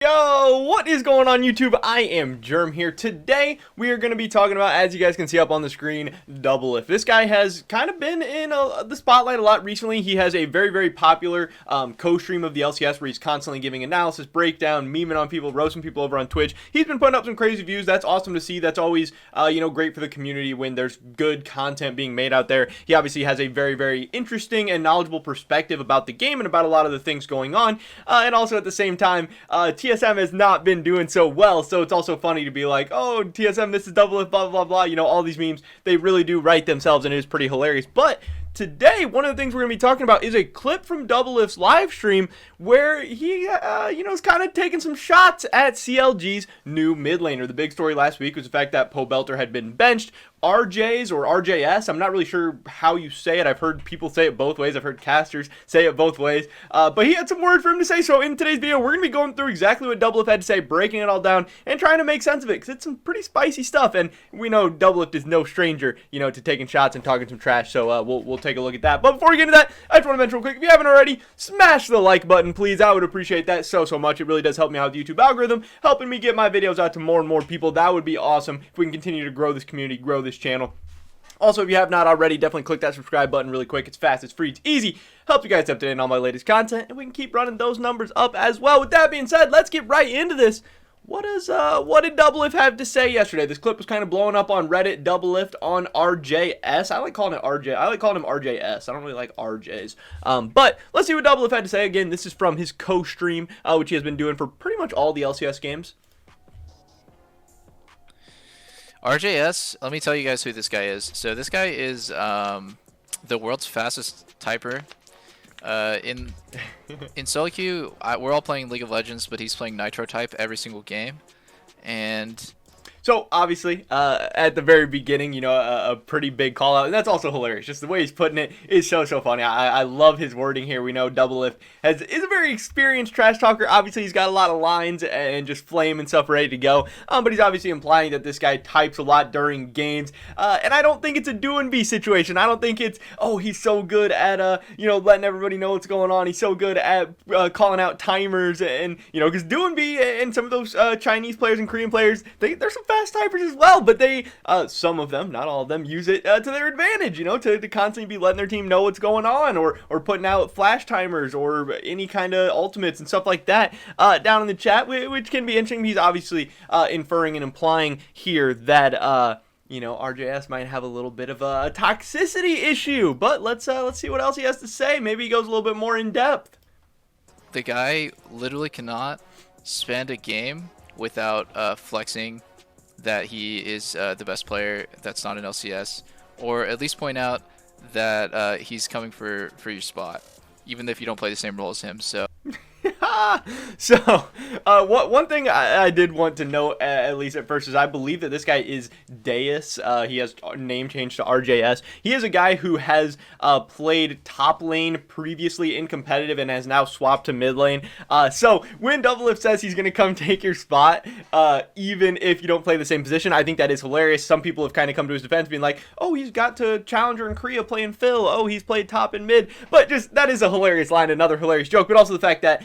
Yo, what is going on YouTube? I am Germ here. Today, we are going to be talking about, as you guys can see up on the screen, Doublelift. This guy has kind of been in the spotlight a lot recently. He has a very popular co-stream of the LCS where he's constantly giving analysis, breakdown, memeing on people, roasting people over on Twitch. He's been putting up some crazy views. That's awesome to see. That's always, great for the community when there's good content being made out there. He obviously has a very interesting and knowledgeable perspective about the game and about a lot of the things going on. And also at the same time, TSM has not been doing so well, so it's also funny to be like, oh, TSM, this is Doublelift, blah, blah, blah, all these memes, they really do write themselves, and it is pretty hilarious. But today, one of the things we're going to be talking about is a clip from Doublelift's live stream where he, is kind of taking some shots at CLG's new mid laner. The big story last week was the fact that Pobelter had been benched. RJs or RJS, I'm not really sure how you say it. I've heard people say it both ways. I've heard casters say it both ways. But he had some words for him to say. So in today's video, we're going to be going through exactly what Doublelift had to say, breaking it all down, and trying to make sense of it, because it's some pretty spicy stuff. And we know Doublelift is no stranger, to taking shots and talking some trash. So we'll take a look at that. But before we get into that, I just want to mention real quick, if you haven't already, smash the like button, please. I would appreciate that so much. It really does help me out with the YouTube algorithm, helping me get my videos out to more and more people. That would be awesome if we can continue to grow this community, grow this channel. Also, if you have not already, definitely click that subscribe button really quick. It's fast, it's free, it's easy. Helps you guys up to date on all my latest content, and we can keep running those numbers up as well. With that being said, let's get right into this. What did Doublelift have to say yesterday? This clip was kind of blowing up on Reddit. Doublelift on RJS. I like calling it RJ. I like calling him RJS. I don't really like RJs. But let's see what Doublelift had to say. Again, this is from his co-stream, which he has been doing for pretty much all the LCS games. RJS, let me tell you guys who this guy is. So this guy is the world's fastest typer. In solo queue, we're all playing League of Legends, but he's playing Nitro type every single game. And so, obviously, at the very beginning, a pretty big call out, and that's also hilarious. Just the way he's putting it is so funny. I love his wording here. We know Doublelift is a very experienced trash talker. Obviously, he's got a lot of lines and just flame and stuff ready to go. But he's obviously implying that this guy types a lot during games. And I don't think it's a do and be situation. I don't think it's, oh, he's so good at, letting everybody know what's going on. He's so good at calling out timers and, because do and be and some of those Chinese players and Korean players, they're some fast typers as well, but they, some of them, not all of them, use it to their advantage, to constantly be letting their team know what's going on, or putting out flash timers, or any kind of ultimates and stuff like that, down in the chat, which can be interesting. He's obviously inferring and implying here that, RJS might have a little bit of a toxicity issue, but let's see what else he has to say. Maybe he goes a little bit more in depth. the guy literally cannot spend a game without flexing that he is the best player that's not an LCS, or at least point out that he's coming for your spot, even if you don't play the same role as him. So So, one thing I did want to note, at least at first, is I believe that this guy is Deus. He has name changed to RJS. He is a guy who has played top lane previously in competitive and has now swapped to mid lane. So, when Doublelift says he's going to come take your spot, even if you don't play the same position, I think that is hilarious. Some people have kind of come to his defense being like, oh, he's got to Challenger in Korea playing Phil. Oh, he's played top and mid. But just, that is a hilarious line, another hilarious joke. But also the fact that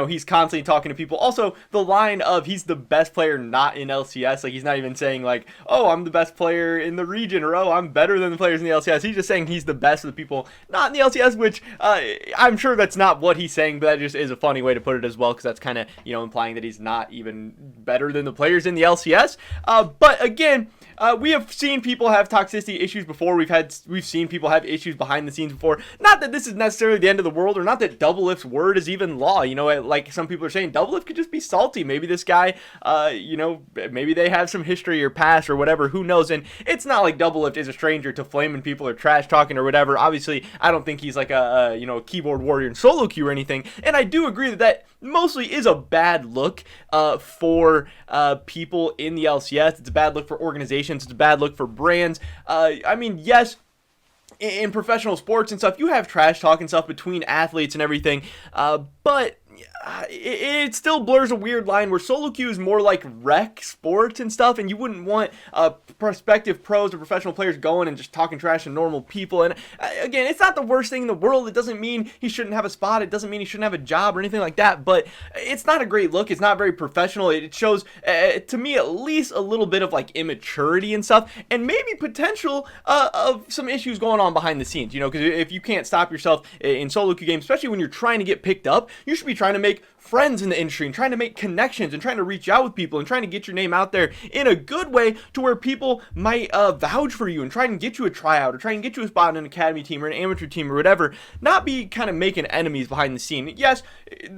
he's constantly talking to people. Also, the line of he's the best player not in LCS. Like, he's not even saying, like, oh, I'm the best player in the region, or oh, I'm better than the players in the LCS. He's just saying he's the best of the people not in the LCS, which I'm sure that's not what he's saying, but that just is a funny way to put it as well, because that's kind of, implying that he's not even better than the players in the LCS. But again, we have seen people have toxicity issues before. We've seen people have issues behind the scenes before. Not that this is necessarily the end of the world, or not that Doublelift's word is even law. Like some people are saying, Doublelift could just be salty. Maybe this guy, maybe they have some history or past or whatever. Who knows? And it's not like Doublelift is a stranger to flaming people or trash talking or whatever. Obviously, I don't think he's like a keyboard warrior in solo queue or anything. And I do agree that mostly is a bad look for people in the LCS. It's a bad look for organizations. It's a bad look for brands. I mean, yes, in professional sports and stuff, you have trash talk and stuff between athletes and everything, but it still blurs a weird line where solo queue is more like rec sports and stuff, and you wouldn't want prospective pros or professional players going and just talking trash to normal people. And again, it's not the worst thing in the world. It doesn't mean he shouldn't have a spot. It doesn't mean he shouldn't have a job or anything like that, but it's not a great look. It's not very professional. It shows, to me at least, a little bit of like immaturity and stuff, and maybe potential of some issues going on behind the scenes, you know, because if you can't stop yourself in solo queue games, especially when you're trying to get picked up, you should be trying to make friends in the industry and trying to make connections and trying to reach out with people and trying to get your name out there in a good way to where people might vouch for you and try and get you a tryout or try and get you a spot in an academy team or an amateur team or whatever. Not be kind of making enemies behind the scene. Yes,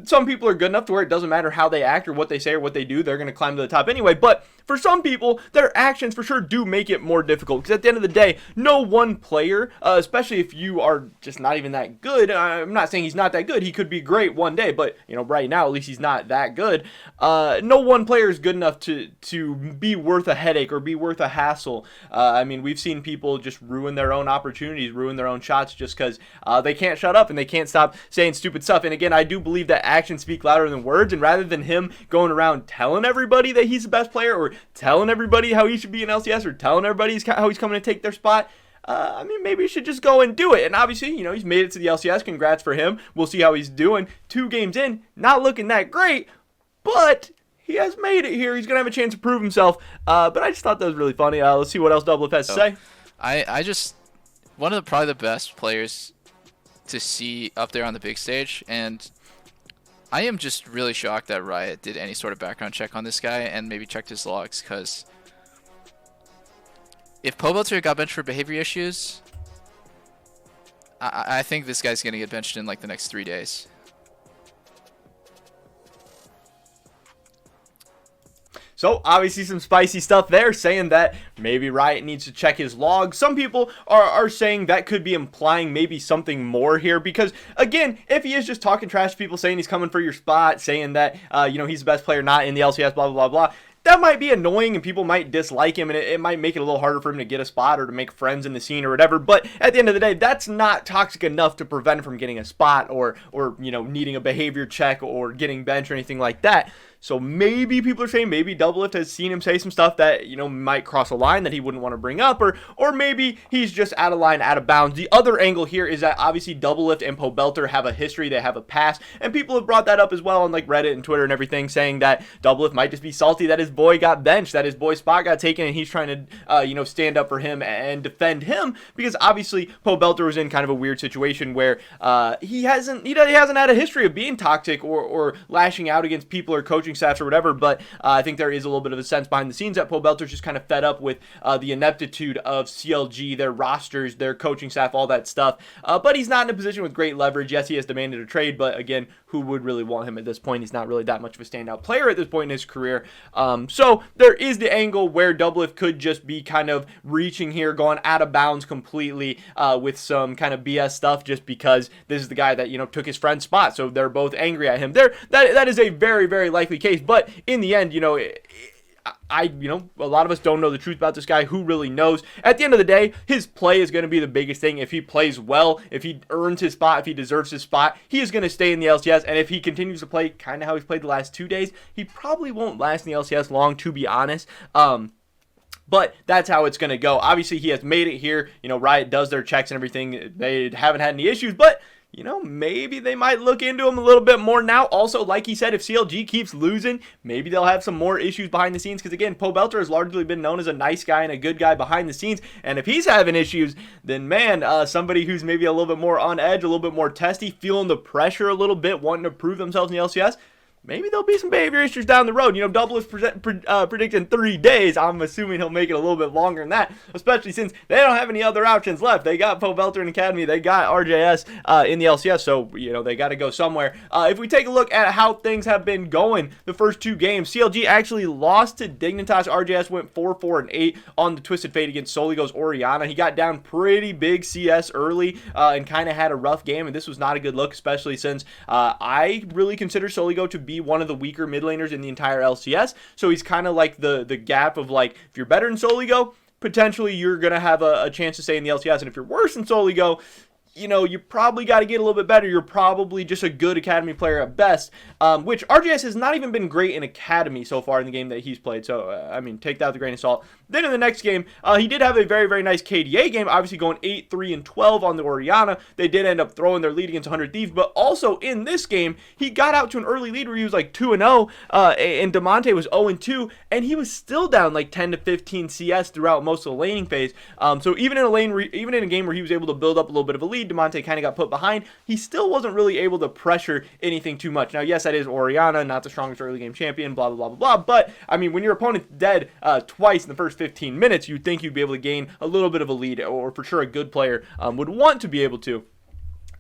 some people are good enough to where it doesn't matter how they act or what they say or what they do, they're going to climb to the top anyway, but for some people, their actions for sure do make it more difficult, because at the end of the day, no one player, especially if you are just not even that good, I'm not saying he's not that good, he could be great one day, but you know, right now at least he's not that good. No one player is good enough to be worth a headache or be worth a hassle. I mean, we've seen people just ruin their own opportunities, ruin their own shots just because they can't shut up and they can't stop saying stupid stuff. And again, I do believe that actions speak louder than words, and rather than him going around telling everybody that he's the best player or telling everybody how he should be in LCS or telling everybody how he's coming to take their spot, I mean, maybe he should just go and do it. And obviously, you know, he's made it to the LCS. Congrats for him. We'll see how he's doing. 2 games in, not looking that great, but he has made it here. He's going to have a chance to prove himself. But I just thought that was really funny. Let's see what else Doublelift has to say. I just, one of probably the best players to see up there on the big stage, and I am just really shocked that Riot did any sort of background check on this guy and maybe checked his logs, because if Pobelter got benched for behavior issues, I think this guy's going to get benched in like the next 3 days. So, obviously some spicy stuff there, saying that maybe Riot needs to check his log. Some people are saying that could be implying maybe something more here, because, again, if he is just talking trash to people, saying he's coming for your spot, saying that, you know, he's the best player not in the LCS, blah, blah, blah, blah, that might be annoying and people might dislike him, and it might make it a little harder for him to get a spot or to make friends in the scene or whatever. But at the end of the day, that's not toxic enough to prevent him from getting a spot or you know, needing a behavior check or getting benched or anything like that. So maybe people are saying maybe Doublelift has seen him say some stuff that, you know, might cross a line that he wouldn't want to bring up, or maybe he's just out of line, out of bounds. The other angle here is that obviously Doublelift and Pobelter have a history, they have a past, and people have brought that up as well on like Reddit and Twitter and everything, saying that Doublelift might just be salty that his boy got benched, that his boy's spot got taken, and he's trying to, you know, stand up for him and defend him, because obviously Pobelter was in kind of a weird situation where he hasn't had a history of being toxic or lashing out against people or coaching staffs or whatever, but I think there is a little bit of a sense behind the scenes that Pobelter's just kind of fed up with the ineptitude of CLG, their rosters, their coaching staff, all that stuff, but he's not in a position with great leverage. Yes, he has demanded a trade, but again, who would really want him at this point? He's not really that much of a standout player at this point in his career, so there is the angle where Doublelift could just be kind of reaching here, going out of bounds completely with some kind of BS stuff, just because this is the guy that, you know, took his friend's spot, so they're both angry at him. That is a very, very likely case, but in the end, you know, you know, a lot of us don't know the truth about this guy. Who really knows? At the end of the day, his play is going to be the biggest thing. If he plays well, if he earns his spot, if he deserves his spot, he is going to stay in the LCS. And if he continues to play kind of how he's played the last 2 days, he probably won't last in the LCS long, to be honest. But that's how it's going to go. Obviously, he has made it here. You know, Riot does their checks and everything. They haven't had any issues, but you know, maybe they might look into him a little bit more now. Also, like he said, if CLG keeps losing, maybe they'll have some more issues behind the scenes. Because again, Pobelter has largely been known as a nice guy and a good guy behind the scenes. And if he's having issues, then man, somebody who's maybe a little bit more on edge, a little bit more testy, feeling the pressure a little bit, wanting to prove themselves in the LCS, maybe there'll be some behavior issues down the road. You know, Doublelift predicting 3 days. I'm assuming he'll make it a little bit longer than that, especially since they don't have any other options left. They got Pobelter in Academy. They got RJS in the LCS, so, you know, they got to go somewhere. If we take a look at how things have been going the first 2 games, CLG actually lost to Dignitas. RJS went 4-4-8 on the Twisted Fate against Soligo's Orianna. He got down pretty big CS early and kind of had a rough game, and this was not a good look, especially since I really consider Soligo to be one of the weaker mid laners in the entire LCS. So he's kind of like the gap of, like, if you're better than Soligo, potentially you're going to have a chance to stay in the LCS. And if you're worse than Soligo, you probably got to get a little bit better. You're probably just a good academy player at best, which RGS has not even been great in academy so far in the game that he's played. So, I mean, take that with a grain of salt. Then in the next game, he did have a very, very nice KDA game, obviously going 8, 3, and 12 on the Oriana. They did end up throwing their lead against 100 Thieves, but also in this game, he got out to an early lead where he was like 2-0, and Demonte was 0-2, and he was still down like 10 to 15 CS throughout most of the laning phase. So even in a game where he was able to build up a little bit of a lead, Demonte kind of got put behind. He still wasn't really able to pressure anything too much. Now, yes, that is Oriana, not the strongest early game champion, blah, blah, blah, blah, blah. But, I mean, when your opponent's dead twice in the first 15 minutes, you'd think you'd be able to gain a little bit of a lead, or for sure a good player would want to be able to.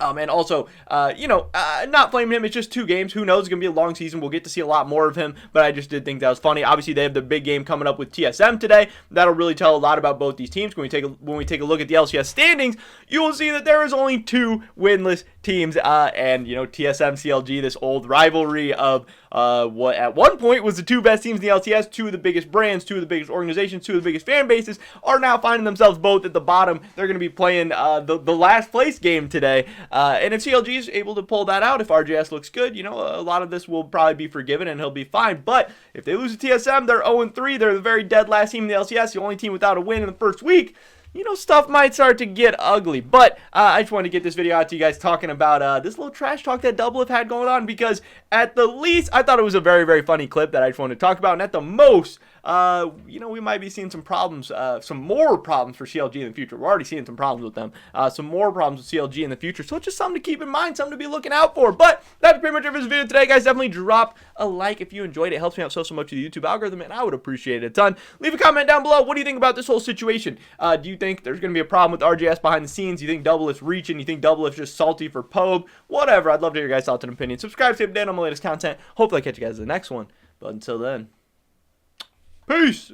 And also, not blaming him. It's just 2 games. Who knows? It's going to be a long season. We'll get to see a lot more of him, but I just did think that was funny. Obviously, they have the big game coming up with TSM today. That'll really tell a lot about both these teams. When we take a look at the LCS standings, you will see that there is only 2 winless teams, and, TSM, CLG, this old rivalry of what at one point was the 2 best teams in the LCS, 2 of the biggest brands, 2 of the biggest organizations, 2 of the biggest fan bases, are now finding themselves both at the bottom. They're going to be playing the last place game today. And if CLG is able to pull that out, if RGS looks good, a lot of this will probably be forgiven and he'll be fine. But if they lose to TSM, they're 0-3. They're the very dead last team in the LCS, the only team without a win in the first week. Stuff might start to get ugly. But I just wanted to get this video out to you guys talking about this little trash talk that Doublelift had going on, because at the least, I thought it was a very, very funny clip that I just wanted to talk about. And at the most, we might be seeing some problems, some more problems for CLG in the future. We're already seeing some problems with them. Some more problems with CLG in the future. So it's just something to keep in mind, something to be looking out for. But that's pretty much it for this video today, guys. Definitely drop a like if you enjoyed it. It helps me out so much with the YouTube algorithm, and I would appreciate it a ton. Leave a comment down below. What do you think about this whole situation? Do you think there's going to be a problem with RGS behind the scenes? Do you think Doublelift's reaching? You think Doublelift's just salty for Pobe? Whatever. I'd love to hear your guys' thoughts and opinions. Subscribe to stay updated on my latest content. Hopefully I catch you guys in the next one. But until then, peace!